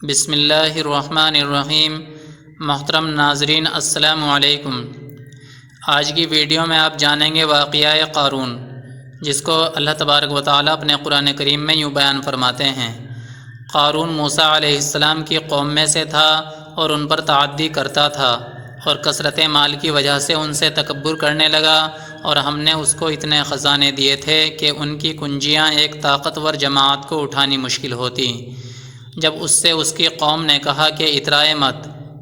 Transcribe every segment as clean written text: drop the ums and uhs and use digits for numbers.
بسم اللہ الرحمن الرحیم۔ محترم ناظرین السلام علیکم۔ آج کی ویڈیو میں آپ جانیں گے واقعہ قارون، جس کو اللہ تبارک و تعالیٰ اپنے قرآن کریم میں یوں بیان فرماتے ہیں۔ قارون موسیٰ علیہ السلام کی قوم میں سے تھا اور ان پر تعدی کرتا تھا، اور کثرت مال کی وجہ سے ان سے تکبر کرنے لگا، اور ہم نے اس کو اتنے خزانے دیے تھے کہ ان کی کنجیاں ایک طاقتور جماعت کو اٹھانی مشکل ہوتی۔ جب اس سے اس کی قوم نے کہا کہ اترائے مت،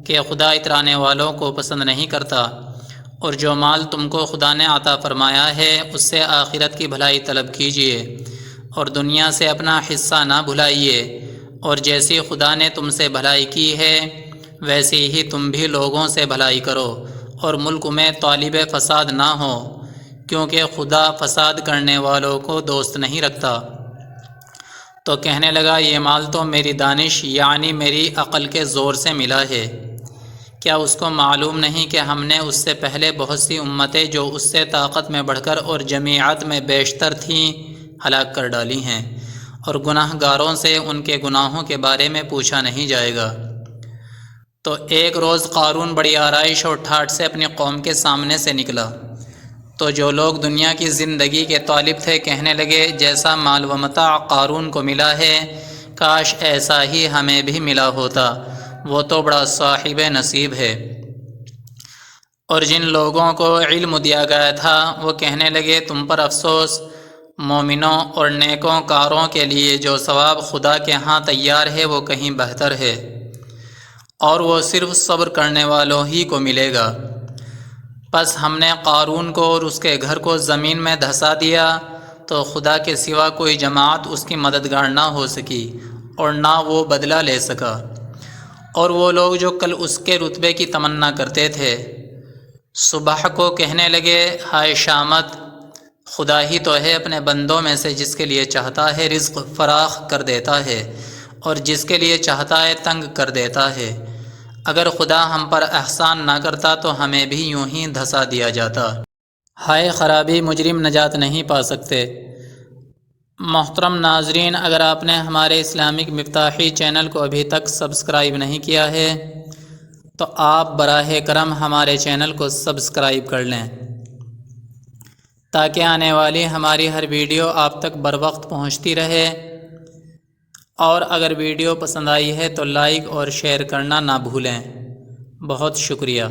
کہ خدا اترانے والوں کو پسند نہیں کرتا، اور جو مال تم کو خدا نے عطا فرمایا ہے اس سے آخرت کی بھلائی طلب کیجیے، اور دنیا سے اپنا حصہ نہ بھلائیے، اور جیسی خدا نے تم سے بھلائی کی ہے ویسی ہی تم بھی لوگوں سے بھلائی کرو، اور ملک میں طالب فساد نہ ہو، کیونکہ خدا فساد کرنے والوں کو دوست نہیں رکھتا۔ تو کہنے لگا، یہ مال تو میری دانش یعنی میری عقل کے زور سے ملا ہے۔ کیا اس کو معلوم نہیں کہ ہم نے اس سے پہلے بہت سی امتیں جو اس سے طاقت میں بڑھ کر اور جمیعت میں بیشتر تھیں ہلاک کر ڈالی ہیں، اور گناہ گاروں سے ان کے گناہوں کے بارے میں پوچھا نہیں جائے گا۔ تو ایک روز قارون بڑی آرائش اور ٹھاٹھ سے اپنی قوم کے سامنے سے نکلا، تو جو لوگ دنیا کی زندگی کے طالب تھے کہنے لگے، جیسا مال و متاع قارون کو ملا ہے کاش ایسا ہی ہمیں بھی ملا ہوتا، وہ تو بڑا صاحب نصیب ہے۔ اور جن لوگوں کو علم دیا گیا تھا وہ کہنے لگے، تم پر افسوس، مومنوں اور نیکوں کاروں کے لیے جو ثواب خدا کے ہاں تیار ہے وہ کہیں بہتر ہے، اور وہ صرف صبر کرنے والوں ہی کو ملے گا۔ پس ہم نے قارون کو اور اس کے گھر کو زمین میں دھسا دیا، تو خدا کے سوا کوئی جماعت اس کی مددگار نہ ہو سکی اور نہ وہ بدلہ لے سکا۔ اور وہ لوگ جو کل اس کے رتبے کی تمنا کرتے تھے صبح کو کہنے لگے، ہائے شامت، خدا ہی تو ہے اپنے بندوں میں سے جس کے لیے چاہتا ہے رزق فراخ کر دیتا ہے، اور جس کے لیے چاہتا ہے تنگ کر دیتا ہے۔ اگر خدا ہم پر احسان نہ کرتا تو ہمیں بھی یوں ہی دھسا دیا جاتا۔ ہائے خرابی، مجرم نجات نہیں پا سکتے۔ محترم ناظرین، اگر آپ نے ہمارے اسلامک مفتاحی چینل کو ابھی تک سبسکرائب نہیں کیا ہے تو آپ براہ کرم ہمارے چینل کو سبسکرائب کر لیں، تاکہ آنے والی ہماری ہر ویڈیو آپ تک بروقت پہنچتی رہے۔ اور اگر ویڈیو پسند آئی ہے تو لائک اور شیئر کرنا نہ بھولیں۔ بہت شکریہ۔